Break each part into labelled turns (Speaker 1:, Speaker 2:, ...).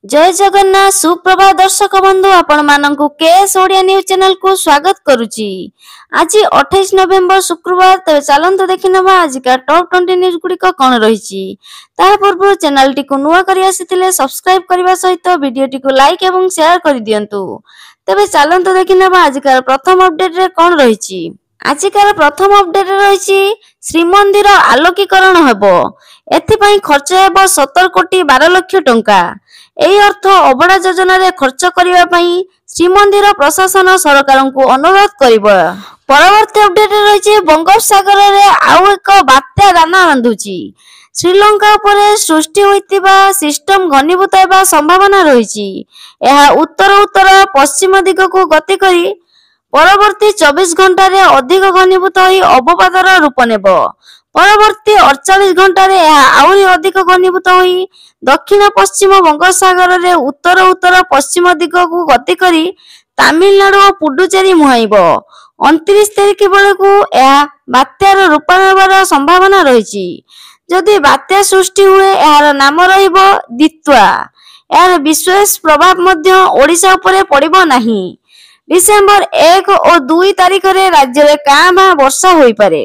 Speaker 1: जय जगन्नाथ सुप्रभात दर्शक बंधु आपण मानकु केएस ओडिया न्यूज चैनल को स्वागत करुची। आज 28 नवेम्बर शुक्रवार तबे चलंतु देखिनबा आज का टॉप 20 न्यूज गुडी को कोन रहिची। ता पूर्व चैनल टी को नुवा करी आसीतिले सब्सक्राइब करबा सहित वीडियो टी को लाइक एवं शेयर कर दियंतु। तबे चलंतु देखिनबा आज का प्रथम अपडेट रे कोन रहिची। आजिकार प्रथम अपडेट रही श्रीमंदिर आलोकीकरण हेबो एथिपाई खर्च हेबो 70 कोटी 12 लाख टंका। एही अर्थ अबड़ा योजना रे खर्च करिवा पई श्रीमंदिर प्रशासन सरकार को अनुरोध करिबो। परवर्ती अपडेट रही बंगोपसागर रे आउ एक बात्या दाना बांधुची। श्रीलंका उपरे सृष्टि होइतिबा सिस्टम घनीभूत हेबा संभावना रहिची। एहा उत्तर उत्तर पश्चिम दिग को गति करी परवर्ती 24 घंटा रे अधिक घनीभूत होई अवपातर रूप नेबो। परवर्ती 48 घंटा रे आउरी अधिक घनीभूत होई दक्षिण पश्चिम बंगोपसागर रे उत्तर उत्तर पश्चिम दिग को गति करी तमिलनाडु और पुडुचेरी मुहाइबो। 29 तारिख बेलकू यह बात्यार रूप नेबार संभावना रहिची। जदि बात्या सृष्टि हुए यार नाम रहिबो दित्वा। यार विशेष प्रभाव मध्य ओडिशा उपरे पड़िबो नाही। डिसेंबर 1 और 2 तारिख रे राज्य रे कामा वर्षा होई पारे।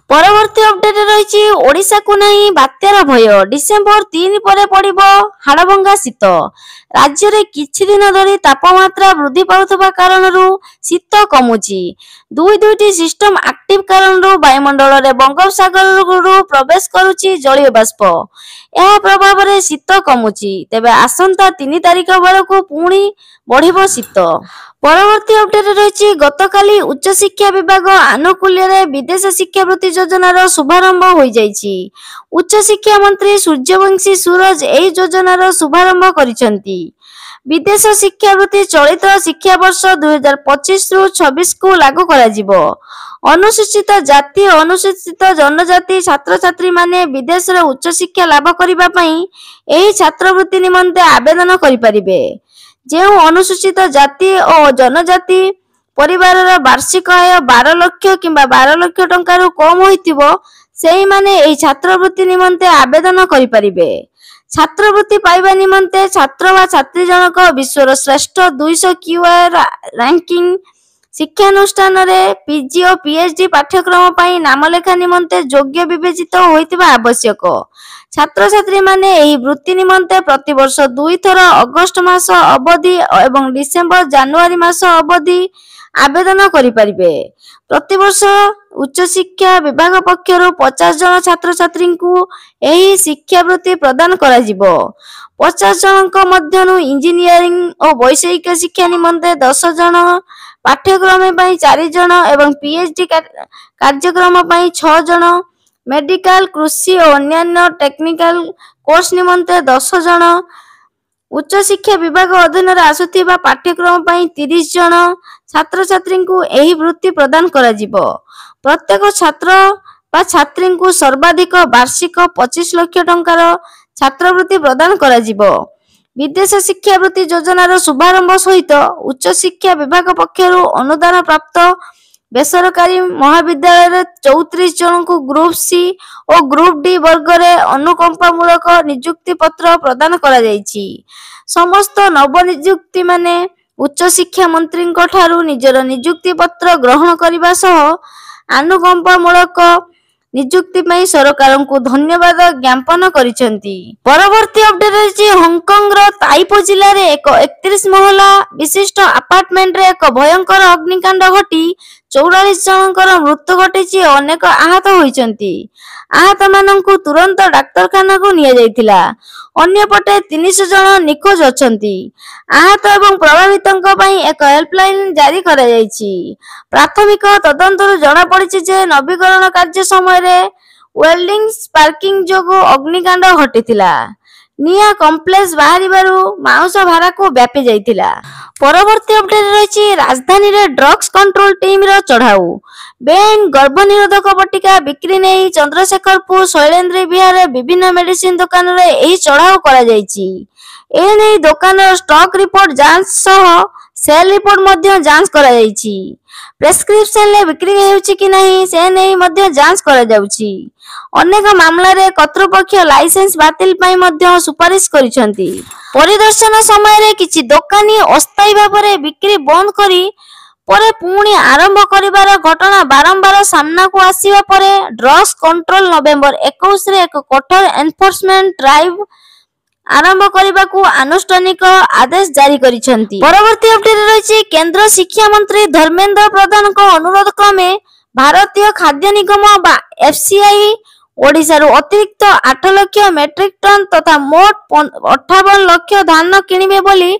Speaker 1: परवर्ती अपडेट रही ओडिशा को नहीं बात्यार भय। डिसेंबर 3 परे पड़िबो हाड़भंगा शीत। राज्य रे किछि दिन धरी तापमात्रा वृद्धि पाउथबा कारणरू शीत कमुची। दुईटी सिस्टम एक्टिव कारणरू वायुमंडल रे बंगोपसागर रू प्रवेश करूची जलीय बाष्प। यह प्रभाव रे शीत कमुची। तेबे आसंता 3 तारिख बेलकू पुणी बढ़िबो शीत। परवर्ती अपडेट रही गतकाली उच्च शिक्षा विभाग आनुकूल्य रे विदेश शिक्षावृत्ति योजनार शुभारंभ हो जाइछि। उच्च शिक्षा मंत्री सूर्यवंशी सूरज एही योजनार शुभारंभ करिसेंती। विदेश शिक्षावृत्ति चलित शिक्षा वर्ष 2025 रु 26 को लागू करा जिवो। अनुसूचित जाति और अनुसूचित जनजाति छात्र छात्री माने विदेश रे उच्च शिक्षा लाभ करिबा पई एही छात्रवृत्ति निमंते आवेदन करि परिबे। जो अनुसूचित जाति और जनजाति परिवार वार्षिक आय 12 लाख किंबा 12 लाख टंका रु कम होइतिबो सेही माने एही छात्रवृत्ति निमंते आवेदन करि परिबे। छात्रवृत्ति पाइबा निमंते छात्र वा छात्री जनक विश्वर श्रेष्ठ 200 क्यूआर रैंकिंग शिक्षानुष्ठान रे पीजी और पीएचडी पाठ्यक्रम पई नामलेखा निमंते योग्य विवेचित होइतिबा आवश्यक। छात्र छात्री माने एही वृत्ति निमंते प्रति वर्ष 2 थर अगस्त मास अवधि एवं डिसेंबर जनवरी मास अवधि आवेदन करि परिबे। प्रति वर्ष उच्च शिक्षा विभाग पक्षरु 50 जन छात्र छात्री को एही शिक्षावृत्ति प्रदान करा जिवो। 50 जनक मध्यनु इंजीनियरिंग और वैषयिक शिक्षा निमंते 10 जन, पाठ्यक्रम पई 4 जन एवं पीएचडी कार्यक्रम पई 6 जन, मेडिकल कृषि और अन्य टेक्निकल कोर्स निमंते 10 जन, उच्च शिक्षा विभाग अधीन रे आसुथिबा पाठ्यक्रम पई 30 जन छात्र छात्री को एही वृत्ति प्रदान करा जिवो। प्रत्येक छात्र बा छात्री को सर्वाधिक वार्षिक 25 लाख टंकार छात्रवृत्ति प्रदान करा जिवो। विदेश शिक्षावृत्ति योजनार शुभारंभ सहित उच्च शिक्षा विभाग पक्षरु अनुदान प्राप्त बेसरकारी महाविद्यालय 34 जन को ग्रुप सी और ग्रुप डी वर्ग रे अनुकंपामूलक नियुक्ति पत्र प्रदान करा जायछि। समस्त नवनियुक्ति माने उच्च शिक्षा मंत्री ठारू निजर नियुक्ति पत्र ग्रहण करबा सह अनुकंपामूलक नियुक्ति पई सरकार को धन्यवाद ज्ञापन करिसेंती। परवर्ती अपडेट रही हांगकांग रो ताइपो जिल्ला रे एक 31 महला विशिष्ट अपार्टमेंट रे एक भयंकर अग्निकांड घटी 44 जनकर मृत्यु घटिछि। अनेक आहत होइचंती। आहत माननकु तुरंत डाक्तरखाना को निया जाइथिला। अन्य पटे 300 जन निखोज अछंती। आहत एवं प्रभावितंक पई एक हेल्पलाइन जारी करा जाइछि। प्राथमिक तदंतरु जणा पड़िछि जे नवीकरण कार्य समय रे वेल्डिंग स्पार्किंग जोगो अग्निकांड घटिथिला। निया कॉम्प्लेक्स बाहरिबारु माउस भारा को व्यापी जाइथिला। परवर्ती अपडेट रही राजधानी रे ड्रग्स कंट्रोल टीम रो चढ़ाऊ। बेन गर्भनिरोधक बटिका बिक्री नहीं चंद्रशेखरपुर शैलेंद्र विहार रे विभिन्न मेडिसिन दुकान रे एही चढ़ाऊ करा जाइछि। ए नै दुकान स्टॉक रिपोर्ट जांच सह सेल रिपोर्ट मध्य जांच करा जाइछि। प्रेस्क्रिप्शन ले बिक्री हेउछि कि नहीं से नै मध्य जांच करा जाउछि। ଅନେକ ମାମଲାରେ କର୍ତ୍ତୃପକ୍ଷ ଲାଇସେନ୍ସ ବାତିଲ ପାଇଁ ମଧ୍ୟ ସୁପାରିଶ କରିଛନ୍ତି। ପରିଦର୍ଶନ ସମୟରେ କିଛି ଦୋକାନୀ ଅସ୍ଥାୟୀ ଭାବରେ ବିକ୍ରି ବନ୍ଦ କରି ପରେ ପୁଣି ଆରମ୍ଭ କରିବାର ଘଟଣା ବାରମ୍ବାର ସାମ୍ନାକୁ ଆସିବା ପରେ ଡ୍ରଗ୍ସ କଣ୍ଟ୍ରୋଲ ନଭେମ୍ବର 21ରେ ଏକ କଠୋର ଏନଫୋର୍ସମେଣ୍ଟ ଡ୍ରାଇଭ ଆରମ୍ଭ କରିବାକୁ ଆନୁଷ୍ଠାନିକ ଆଦେଶ ଜାରି କରିଛନ୍ତି। ପରବର୍ତ୍ତୀ ଅପଡେଟ ରହିଛି କେନ୍ଦ୍ର ଶିକ୍ଷା ମନ୍ତ୍ରୀ ଧର୍ମେନ୍ଦ୍ର ପ୍ରଧାନଙ୍କ ଅନୁରୋଧ କ୍ରମେ ଭାରତୀୟ ଖାଦ୍ୟ ନିଗମ ବା ଏଫସିଆଇ ଓଡ଼ିଶାରୁ ଅତିରିକ୍ତ 8 ଲକ୍ଷ ମେଟ୍ରିକ ଟନ ତଥା ମୋଟ 58 ଲକ୍ଷ ଧାନ କିଣିବେ ବୋଲି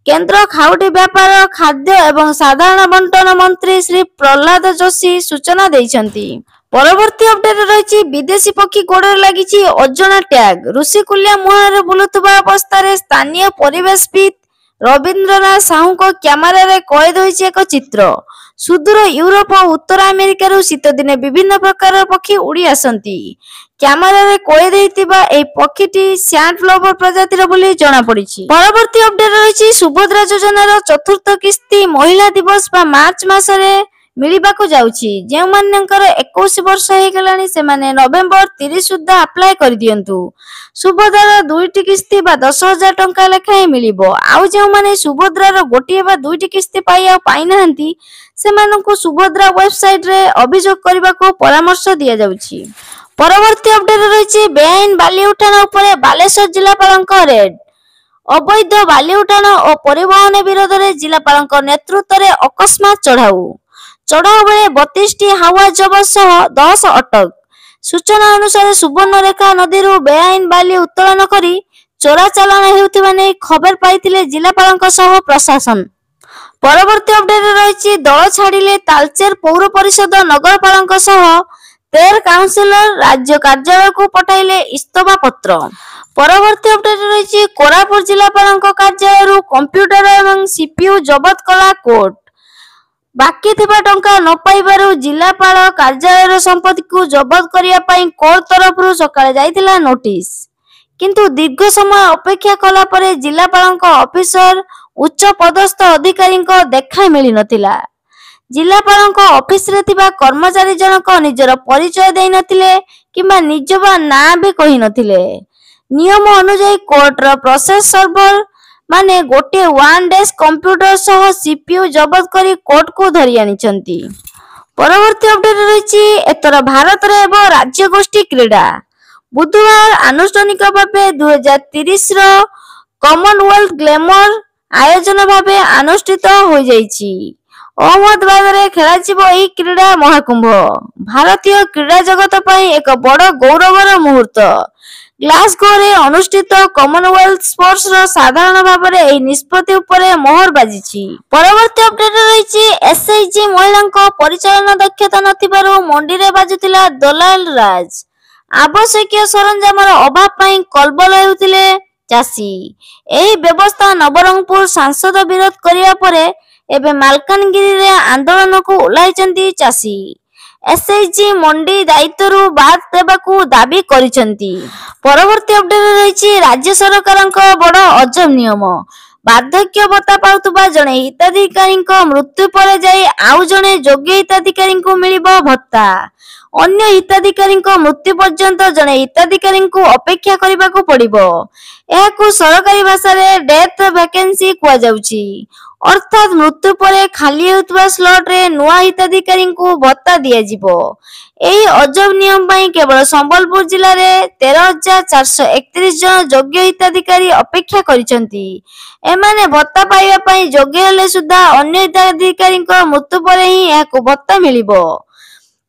Speaker 1: କେନ୍ଦ୍ର ଖାଉଟି ବ୍ୟାପାର ଖାଦ୍ୟ ଏବଂ ସାଧାରଣ ବଣ୍ଟନ ମନ୍ତ୍ରୀ ଶ୍ରୀ ପ୍ରହ୍ଲାଦ ଯୋଶୀ ସୂଚନା ଦେଇଛନ୍ତି। ପରବର୍ତ୍ତୀ ଅପଡେଟ ରହିଛି ବିଦେଶୀ ପକ୍ଷୀ ଗୋଡରେ ଲାଗିଛି ଅଜଣା ଟ୍ୟାଗ। ଋଷିକୁଲ୍ୟା ମୁହାଣରେ ବୁଲୁଥିବା ଅବସ୍ଥାରେ ସ୍ଥାନୀୟ ପରିବେଶବିତ୍ ରବୀନ୍ଦ୍ରନାଥ ସାହୁଙ୍କ କ୍ୟାମେରାରେ କଏଦ ହୋଇଛି ଏକ ଚିତ୍ର। ସୁଦୂର ୟୁରୋପ ଓ ଉତ୍ତର ଆମେରିକାରୁ ଶୀତଦିନେ ବିଭିନ୍ନ ପ୍ରକାରର ପକ୍ଷୀ ଉଡ଼ି ଆସନ୍ତି। କ୍ୟାମେରାରେ କଏଦ ହୋଇଥିବା ଏହି ପକ୍ଷୀଟି ସ୍ୟାଣ୍ଡ ଲଭର ପ୍ରଜାତିର ବୋଲି ଜଣାପଡ଼ିଛି। ପରବର୍ତ୍ତୀ ଅପଡେଟ ରହିଛି ସୁଭଦ୍ରା ଯୋଜନାର ଚତୁର୍ଥ କିସ୍ତି ମହିଳା ଦିବସ ବା ମାର୍ଚ୍ଚ ମାସରେ ମିଳିବାକୁ ଯାଉଛି। ଯେଉଁମାନଙ୍କର 21 ବର୍ଷ ହେଇଗଲାଣି ସେମାନେ ନଭେମ୍ବର 30 ସୁଦ୍ଧା ଆପ୍ଲାଏ କରିଦିଅନ୍ତୁ। ସୁଭଦ୍ରାର 2ଟି କିସ୍ତି ବା 10,000 ଟଙ୍କା ଲେଖାଏଁ ମିଳିବ। ଆଉ ଯେଉଁମାନେ ସୁଭଦ୍ରାର ଗୋଟିଏ ବା 2ଟି କିସ୍ତି ପାଇନାହାନ୍ତି ସେମାନଙ୍କୁ ସୁଭଦ୍ରା ୱେବସାଇଟରେ ଅଭିଯୋଗ କରିବାକୁ ପରାମର୍ଶ ଦିଆଯାଉଛି। ପରବର୍ତ୍ତୀ ଅପଡେଟ ରହିଛି ବେଆଇନ ବାଲି ଉଠାଣ ଉପରେ ବାଲେଶ୍ୱର ଜିଲ୍ଲାପାଳଙ୍କ ରେଡ୍। ଅବୈଧ ବାଲି ଉଠାଣ ଓ ପରିବହନ ବିରୋଧରେ ଜିଲ୍ଲାପାଳଙ୍କ ନେତୃତ୍ୱରେ ଅକସ୍ମାତ୍ ଚଢ଼ାଉ ବେଳେ 32ଟି ହାୱା ଜବତ ସହ 10 ଅଟକ। ସୂଚନା ଅନୁସାରେ ସୁବର୍ଣ୍ଣରେଖା ନଦୀରୁ ବେଆଇନ ବାଲି ଉତ୍ତୋଳନ କରି ଚୋରାଚାଲାଣ ହେଉଥିବା ନେଇ ଖବର ପାଇଥିଲେ ଜିଲ୍ଲାପାଳଙ୍କ ସହ ପ୍ରଶାସନ। ପରବର୍ତ୍ତୀ ଅପଡେଟ ରହିଛି ଦଳ ଛାଡ଼ିଲେ ତାଳଚେର ପୌର ପରିଷଦ ନଗରପାଳଙ୍କ ସହ 13 କାଉନସିଲର ରାଜ୍ୟ କାର୍ଯ୍ୟାଳୟକୁ ପଠାଇଲେ ଇସ୍ତଫା ପତ୍ର। ପରବର୍ତ୍ତୀ ଅପଡେଟ ରହିଛି କୋରାପୁଟ ଜିଲ୍ଲାପାଳଙ୍କ କାର୍ଯ୍ୟାଳୟରୁ କମ୍ପ୍ୟୁଟର ଏବଂ ସିପିୟୁ ଜବତ କଲା କୋର୍ଟ। ବାକି ଥିବା ଟଙ୍କା ନ ପାଇବାରୁ ଜିଲ୍ଲାପାଳ କାର୍ଯ୍ୟାଳୟର ସମ୍ପତ୍ତିକୁ ଜବତ କରିବା ପାଇଁ କୋର୍ଟ ତରଫରୁ ସକାଳେ ଯାଇଥିଲା ନୋଟିସ। କିନ୍ତୁ ଦୀର୍ଘ ସମୟ ଅପେକ୍ଷା କଲା ପରେ ଜିଲ୍ଲାପାଳଙ୍କ ଅଫିସର ଉଚ୍ଚ ପଦସ୍ଥ ଅଧିକାରୀଙ୍କ ଦେଖା ମିଳିନଥିଲା। ଜିଲ୍ଲାପାଳଙ୍କ ଅଫିସରେ ଥିବା କର୍ମଚାରୀ ଜଣକ ନିଜର ପରିଚୟ ଦେଇନଥିଲେ କିମ୍ବା ନିଜ ବା ନାଁ ବି କହିନଥିଲେ। ନିୟମ ଅନୁଯାୟୀ କୋର୍ଟର ପ୍ରୋସେସ ସର୍ଭର ମାନେ ଗୋଟିଏ ୱାନ୍ ଡେସ୍କ କମ୍ପ୍ୟୁଟର ସହ ସିପିୟୁ ଜବତ କରି କୋର୍ଟକୁ ଧରି ଆଣିଛନ୍ତି। ପରବର୍ତ୍ତୀ ଅପଡେଟ ରହିଛି ଏଥର ଭାରତରେ ହେବ ରାଜ୍ୟଗୋଷ୍ଠୀ କ୍ରୀଡ଼ା। ବୁଧବାର ଆନୁଷ୍ଠାନିକ ଭାବେ 2030ର କମନୱେଲ୍ଥ ଗ୍ଲେମର ଆୟୋଜନ ଭାବେ ଅନୁଷ୍ଠିତ ହୋଇଯାଇଛି। ଅହମ୍ମଦାବାଦରେ ଖେଳାଯିବ ଏହି କ୍ରୀଡ଼ା ମହାକୁମ୍ଭ। ଭାରତୀୟ କ୍ରୀଡ଼ା ଜଗତ ପାଇଁ ଏକ ବଡ଼ ଗୌରବର ମୁହୂର୍ତ୍ତ। ଗ୍ଲାସଗୋରେ ଅନୁଷ୍ଠିତ କମନୱେଲ୍ଥ ସ୍ପୋର୍ଟସର ସାଧାରଣ ଭାବରେ ଏହି ନିଷ୍ପତ୍ତି ଉପରେ ମୋହର ବାଜିଛି। ପରବର୍ତ୍ତୀ ଅପଡେଟ ରହିଛି ଏସଏଚଜି ମହିଳାଙ୍କ ପରିଚାଳନା ଦକ୍ଷତା ନଥିବାରୁ ମଣ୍ଡିରେ ବାଜୁଥିଲା ଦଲାଲ ରାଜ। ଆବଶ୍ୟକୀୟ ସରଞ୍ଜାମର ଅଭାବ ପାଇଁ କଲବଲ ହେଉଥିଲେ ଚାଷୀ। ଏହି ବ୍ୟବସ୍ଥା ନବରଙ୍ଗପୁର ସାଂସଦ ବିରୋଧ କରିବା ପରେ ଏବେ ମାଲକାନଗିରିରେ ଆନ୍ଦୋଳନକୁ ଓହ୍ଲାଇଛନ୍ତି ଚାଷୀ। ଏସଏଚଜି ମଣ୍ଡି ଦାୟିତ୍ୱରୁ ବାଦ ଦେବାକୁ ଦାବି କରିଛନ୍ତି। ପରବର୍ତ୍ତୀ ଅପଡେଟ ରହିଛି ରାଜ୍ୟ ସରକାରଙ୍କ ବଡ଼ ଅଜବ ନିୟମ। ବାର୍ଦ୍ଧକ୍ୟ ଭତ୍ତା ପାଉଥିବା ଜଣେ ହିତାଧିକାରୀଙ୍କ ମୃତ୍ୟୁ ପରେ ଯାଇ ଆଉ ଜଣେ ଯୋଗ୍ୟ ହିତାଧିକାରୀଙ୍କୁ ମିଳିବ ଭତ୍ତା। ଅନ୍ୟ ହିତାଧିକାରୀଙ୍କ ମୃତ୍ୟୁ ପର୍ଯ୍ୟନ୍ତ ଜଣେ ହିତାଧିକାରୀଙ୍କୁ ଅପେକ୍ଷା କରିବାକୁ ପଡ଼ିବ। ଏହାକୁ ସରକାରୀ ଭାଷାରେ ଡେଥ୍ ଭ୍ୟାକେନ୍ସି କୁହାଯାଉଛି। ଅର୍ଥାତ୍ ମୃତ୍ୟୁ ପରେ ଖାଲି ହେଉଥିବା ସ୍ଲଟରେ ନୂଆ ହିତାଧିକାରୀଙ୍କୁ ଭତ୍ତା ଦିଆଯିବ। ଏହି ଅଜବ ନିୟମ ପାଇଁ କେବଳ ସମ୍ବଲପୁର ଜିଲ୍ଲାରେ 13,431 ଜଣ ଯୋଗ୍ୟ ହିତାଧିକାରୀ ଅପେକ୍ଷା କରିଛନ୍ତି। ଏମାନେ ଭତ୍ତା ପାଇବା ପାଇଁ ଯୋଗ୍ୟ ହେଲେ ସୁଦ୍ଧା ଅନ୍ୟ ହିତାଧିକାରୀଙ୍କ ମୃତ୍ୟୁ ପରେ ହିଁ ଏହାକୁ ଭତ୍ତା ମିଳିବ।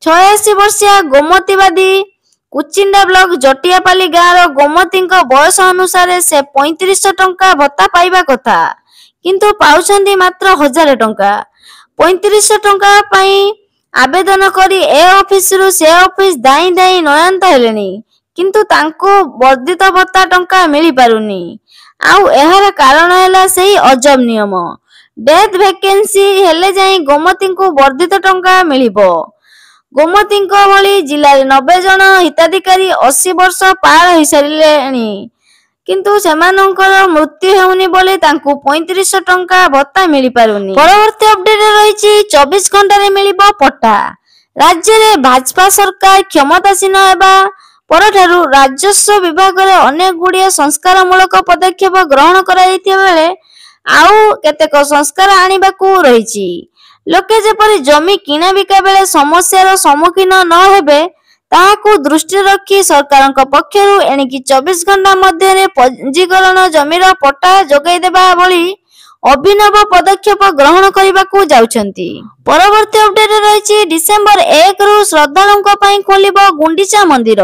Speaker 1: 86 ବର୍ଷିଆ ଗୋମତୀବାଦୀ କୁଚିଣ୍ଡା ବ୍ଲକ ଜଟିଆପାଲି ଗାଁର ଗୋମତୀଙ୍କ ବୟସ ଅନୁସାରେ ସେ 3500 ଟଙ୍କା ଭତ୍ତା ପାଇବା କଥା, କିନ୍ତୁ ପାଉଛନ୍ତି ମାତ୍ର 1000 ଟଙ୍କା। 3500 ଟଙ୍କା ପାଇଁ ଆବେଦନ କରି ଏ ଅଫିସରୁ ସେ ଅଫିସ ଧାଇଁ ଧାଇଁ ନୟାନ୍ତ ହେଲେଣି, କିନ୍ତୁ ତାଙ୍କୁ ବର୍ଦ୍ଧିତ ଭତ୍ତା ଟଙ୍କା ମିଳିପାରୁନି। ଆଉ ଏହାର କାରଣ ହେଲା ସେହି ଅଜବ ନିୟମ। ଡେଥ୍ ଭ୍ୟାକେନ୍ସି ହେଲେ ଯାଇ ଗୋମତୀଙ୍କୁ ବର୍ଦ୍ଧିତ ଟଙ୍କା ମିଳିବ। ଗୋମତୀଙ୍କ ଭଳି ଜିଲ୍ଲାରେ 90 ଜଣ ହିତାଧିକାରୀ 80 ବର୍ଷ ପାର ହୋଇସାରିଲେଣି, କିନ୍ତୁ ସେମାନଙ୍କର ମୃତ୍ୟୁ ହେଉନି ବୋଲି ତାଙ୍କୁ 3500 ଟଙ୍କା ଭତ୍ତା ମିଳିପାରୁନି। ପରବର୍ତ୍ତୀ ଅପଡେଟ ରହିଛି 24 ଘଣ୍ଟାରେ ମିଳିବ ପଟ୍ଟା। ରାଜ୍ୟରେ ଭାଜପା ସରକାର କ୍ଷମତାସୀନ ହେବା परठारु राजस्व विभाग रे अनेक गुड़िया संस्कारमूलक पदक्षेप ग्रहण कराइथिबा बेले आउ केतेक संस्कार आनिबाकू रहिछि। लोके जेपरि जमी किना बिका बेले समस्यार सम्मुखीन न हेबे ताहाकू दृष्टि रखी सरकारक पक्षरु एणिकी 24 घंटा मध्य पंजीकरण जमीर पट्टा जोगाई देबा भली अभिनव पदक्षेप ग्रहण करने जाउछंती। परवर्ती अपडेट रही डिसेम्बर 1 रु श्रद्धालुओं पई खोलिबो गुंडीचा मंदिर।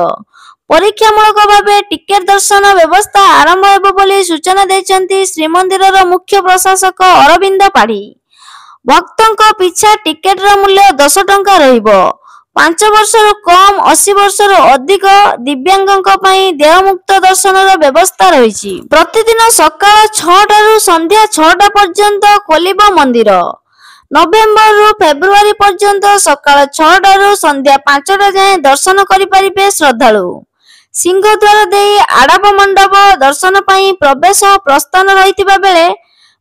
Speaker 1: परीक्षामूलक भावे टिकेट दर्शन व्यवस्था आरंभ हेबो बोली सूचना दैछंती श्रीमंदिरर मुख्य प्रशासक अरविंद पाढ़ी। भक्तों पिछा टिकेटर मूल्य 10 टंका रहिबो। 5 वर्षर कम 80 वर्षर अधिक दिव्यांगों पई देयमुक्त दर्शनर व्यवस्था रही। प्रतिदिन सकाळ 6 रु संध्या 6 पर्यंत खोलिबो मंदिर। नवेम्बर रु फेब्रुआरी पर्यंत सकाळ 6 रु संध्या 5 जाए दर्शन करि परिबे श्रद्धालु। सिंहद्वार देई आड़प मंडप दर्शन पई प्रवेश प्रस्थान रहितिबा बेले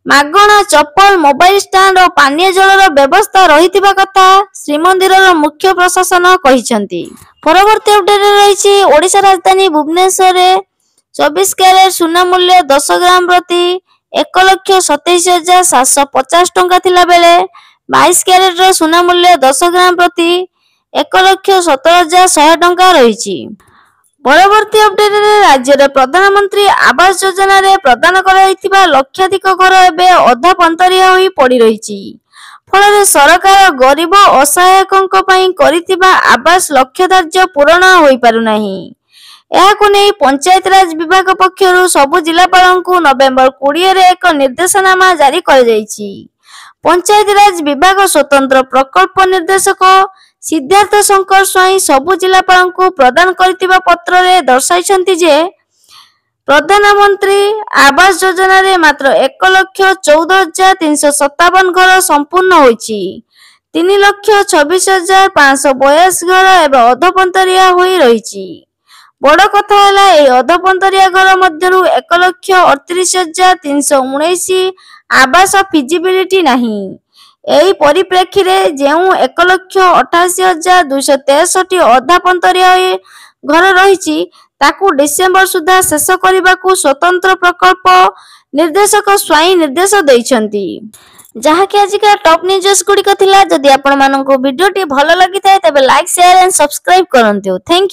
Speaker 1: मागणा चप्पल मोबाइल स्टैंड और पानीय जलर व्यवस्था रहितिबा कथा श्रीमंदिरर मुख्य प्रशासन कहिसंती। परवर्ती अपडेट रही ओडिशा राजधानी भुवनेश्वर 24 कैरेट सुना मूल्य 10 ग्राम प्रति 1,27,750 टंका थिला बेले 22 कैरेट सुना मूल्य 10 ग्राम प्रति 1,17,100 टंका रही। परवर्ती अपडेट राज्य में प्रधानमंत्री आवास योजना रे प्रदान कराइथिबा लक्षाधिक घर एबे अधा पंतरिया होई पड़ी रही। फल सरकार गरीब असहायकों पई करिथिबा आवास लक्ष्य धार्य पूरण होई पारु नाही। एहाकु नै पंचायत राज विभाग पक्षरु सबु जिलापालंकु नवेम्बर 20 रे एक निर्देशनामा जारी कर जाइछि। पंचायत राज विभाग स्वतंत्र प्रकल्प निर्देशक सिद्धार्थ शंकर स्वाई सबु जिलापालंकु प्रदान करथिबा पत्र रे दर्शाइछंती जे प्रधानमंत्री आवास योजना रे मात्र 1,14,357 घर संपूर्ण होइछि। 3,26,582 घर एवं अधपंतरिया होई रहिछि। बड़ कथा है ए अधपंतरिया घर मध्यरु 1,38,319 आवास फिजिबिलिटी नाही। एही परिप्रेक्षी रे जेउ 1,88,263 अधापंतरिया घर रहिछि ताकू डिसेम्बर सुधा शेष करबाकू स्वतंत्र प्रकल्प निर्देशक स्वाई निर्देश दैछंती। जहा कि आज का टॉप न्यूज़ गुड़िक थिला। जदि आपण माननको वीडियोटी भलो लागि थाए तबे लाइक शेयर एंड सब्सक्राइब करंतु। Thank you.